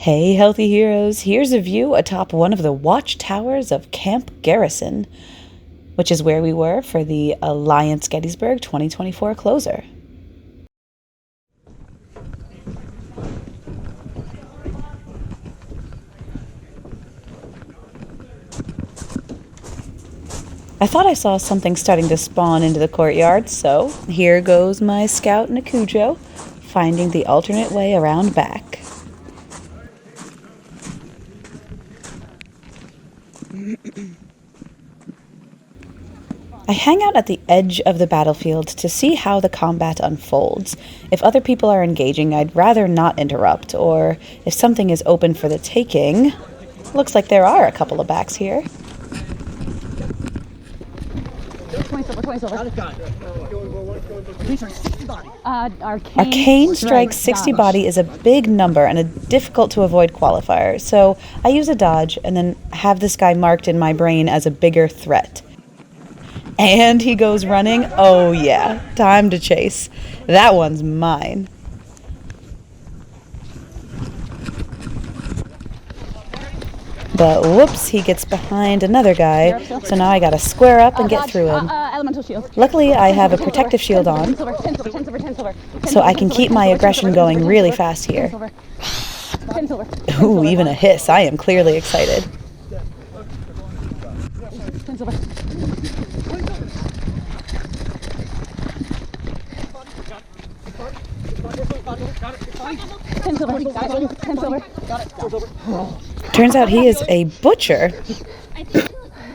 Hey, healthy heroes, here's a view atop one of the watchtowers of Camp Garrison, which is where we were for the Alliance Gettysburg 2024 closer. I thought I saw something starting to spawn into the courtyard, so here goes my scout Nikhujo, finding the alternate way around back. I hang out at the edge of the battlefield to see how the combat unfolds. If other people are engaging, I'd rather not interrupt, or if something is open for the taking. Looks like there are a couple of backs here. 20 silver. Arcane Strike 60 body is a big number and a difficult to avoid qualifier, so I use a dodge and then have this guy marked in my brain as a bigger threat. And he goes running. Oh yeah, time to chase. That one's mine. But whoops, he gets behind another guy, so now I gotta square up and get through him. Luckily, I have a protective shield on, so I can keep my aggression going really fast here. Ooh, even a hiss. I am clearly excited. Turns out he is a butcher.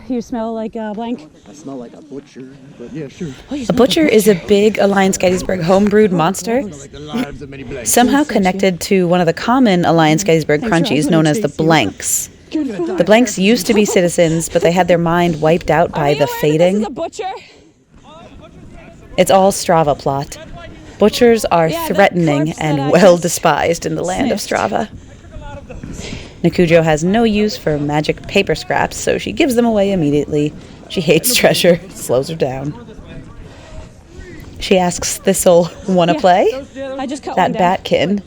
You smell like blank? I smell like a butcher, but yeah, sure. A butcher is a big Alliance Gettysburg homebrewed monster, somehow connected to one of the common Alliance Gettysburg crunchies known as the Blanks. The Blanks used to be citizens, but they had their mind wiped out by the fading. It's all Strava plot. Butchers are threatening and well despised in the land of Strava. Nikhujo has no use for magic paper scraps, so she gives them away immediately. She hates treasure, slows her down. She asks Thistle, wanna play? That Batkin,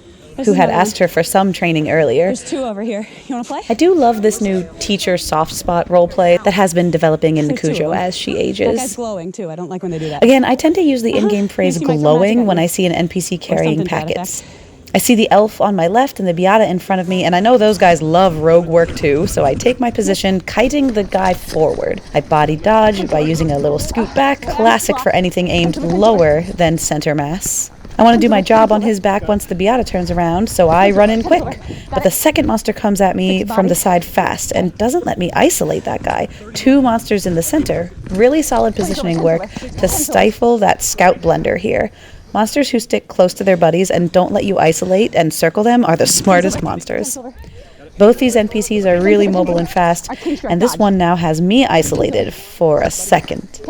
who had asked her for some training earlier. There's two over here. You wanna play? I do love this new teacher soft spot roleplay that has been developing in Nikhujo as she ages. That guy's glowing too. I don't like when they do that. Again, I tend to use the in-game phrase glowing when I see an NPC carrying packets. I see the elf on my left and the Beata in front of me, and I know those guys love rogue work too, so I take my position, kiting the guy forward. I body dodge by using a little scoot back, classic for anything aimed lower than center mass. I want to do my job on his back once the Beata turns around, so I run in quick. But the second monster comes at me from the side fast and doesn't let me isolate that guy. Two monsters in the center. Really solid positioning work to stifle that scout blender here. Monsters who stick close to their buddies and don't let you isolate and circle them are the smartest monsters. Both these NPCs are really mobile and fast, and this one now has me isolated for a second,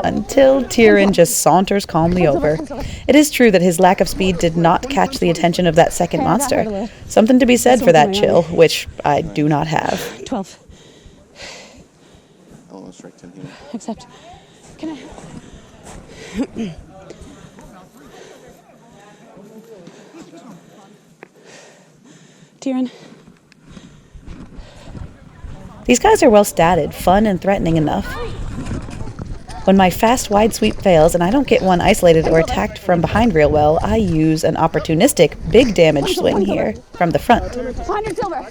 until Tyrion just saunters calmly over. It is true that his lack of speed did not catch the attention of that second monster. Something to be said for that chill, which I do not have. 12. Almost right to him. Except, can I? Tyrion. These guys are well statted, fun and threatening enough. When my fast wide sweep fails and I don't get one isolated or attacked from behind real well, I use an opportunistic big damage swing here from the front. 100 silver.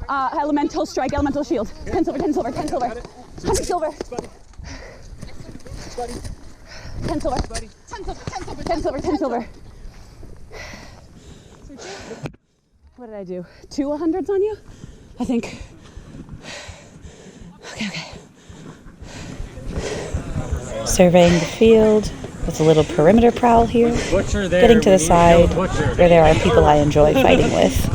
Elemental strike, elemental shield. 10 silver, 10 silver, 10 silver. 100 silver. 10 silver. 10 silver, 10 silver. What did I do? 2 100s on you? I think. Okay. Surveying the field with a little perimeter prowl here. Getting to the side where there are people I enjoy fighting with.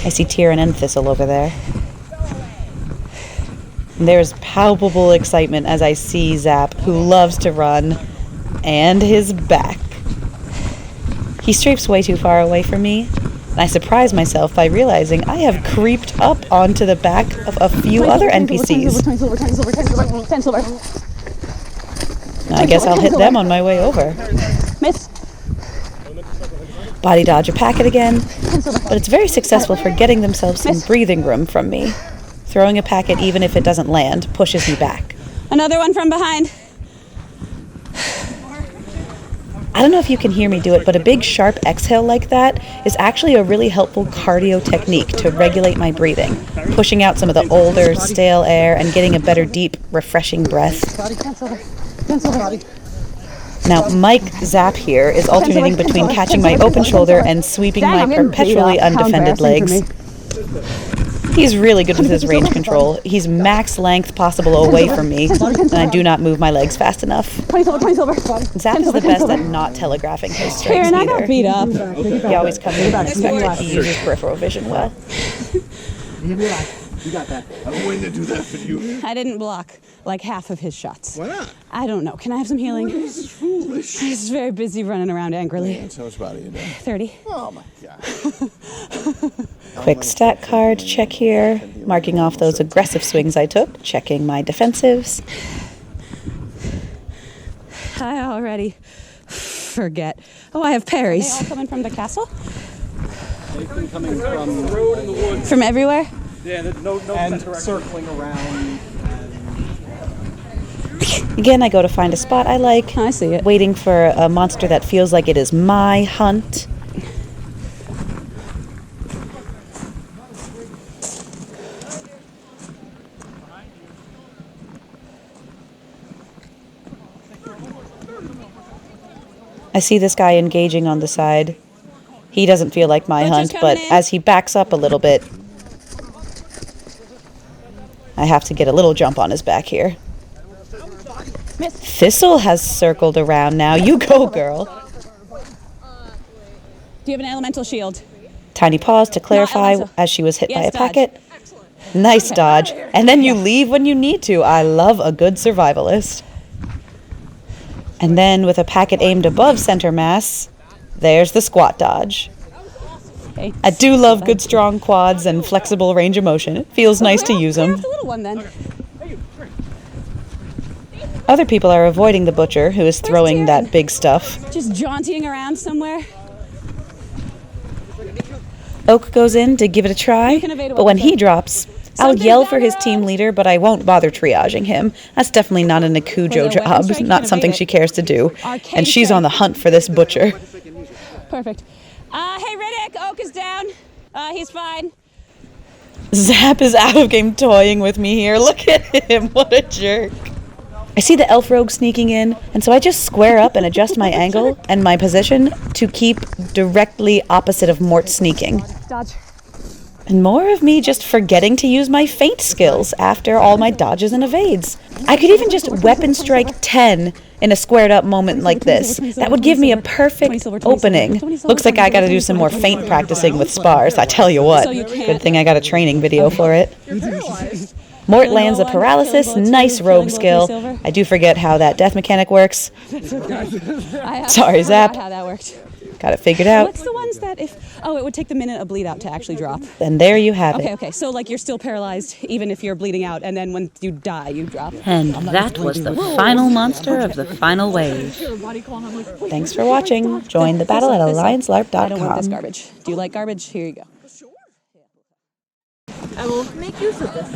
I see Tyrion and Thistle over there. And there's palpable excitement as I see Zap, who loves to run, and his back. He strafes way too far away from me, and I surprise myself by realizing I have creeped up onto the back of a few other NPCs. 10 silver, 10 silver, 10 silver, 10 silver. I guess I'll hit them on my way over. Miss. Body dodge a packet again, but it's very successful for getting themselves some breathing room from me. Throwing a packet, even if it doesn't land, pushes me back. Another one from behind. I don't know if you can hear me do it, but a big sharp exhale like that is actually a really helpful cardio technique to regulate my breathing, pushing out some of the older, stale air and getting a better, deep, refreshing breath. Now, Mike Zapp here is alternating between catching my open shoulder and sweeping my perpetually undefended legs. He's really good with his range control. He's max length possible away from me, and I do not move my legs fast enough. Zapp is the best at not telegraphing his strikes Aaron, I got either. beat up. He always comes in unexpected. He uses peripheral vision well. You got that. I'm waiting to do that for you. I didn't block like half of his shots. Why not? I don't know. Can I have some healing? This is foolish. He's very busy running around angrily. How much body you doing? 30. Oh my god. Quick stat card check here, marking off those aggressive swings I took, checking my defensives. I already forget. Oh, I have parries. Are they all coming from the castle? They've been coming from the road in the woods. From everywhere? Yeah, no and circling around. Again, I go to find a spot I like, I see it. waiting for a monster that feels like it is my hunt. I see this guy engaging on the side. He doesn't feel like my hunt, but as he backs up a little bit, I have to get a little jump on his back here. Thistle has circled around now. You go, girl. Do you have an elemental shield? Tiny pause to clarify as she was hit by a packet. Nice dodge. And then you leave when you need to. I love a good survivalist. And then with a packet aimed above center mass, there's the squat dodge. Okay. I do love good strong quads and flexible range of motion. It feels nice to use them. The little one then. Other people are avoiding the butcher, who is throwing that big stuff. Just jaunting around somewhere. Oak goes in to give it a try, but when he drops, I'll yell for his team leader, but I won't bother triaging him. That's definitely not a Nikhujo job, not something she cares to do. And she's on the hunt for this butcher. Perfect. Hey, Riddick, Oak is down. He's fine. Zapp is out of game toying with me here. Look at him. What a jerk. I see the elf rogue sneaking in, and so I just square up and adjust my angle and my position to keep directly opposite of Mort sneaking. Dodge. And more of me just forgetting to use my feint skills after all my dodges and evades. I could even just weapon strike 10 in a squared up moment like this. That would give me a perfect opening. Looks like I gotta do some more feint practicing with spars, I tell you what. Good thing I got a training video for it. Mort lands a paralysis, nice rogue skill. I do forget how that death mechanic works. Sorry, Zapp. How that worked. Got it figured out. What's the ones that if... Oh, it would take the minute of bleed out to actually drop. And there you have it. Okay. So, like, you're still paralyzed even if you're bleeding out, and then when you die, you drop. And that was the final monster of the final wave. Thanks for watching. Join the battle at AllianceLARP.com. I don't want this garbage. Do you like garbage? Here you go. I will make use of this.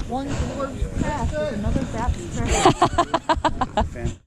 One dwarf pass with another bat.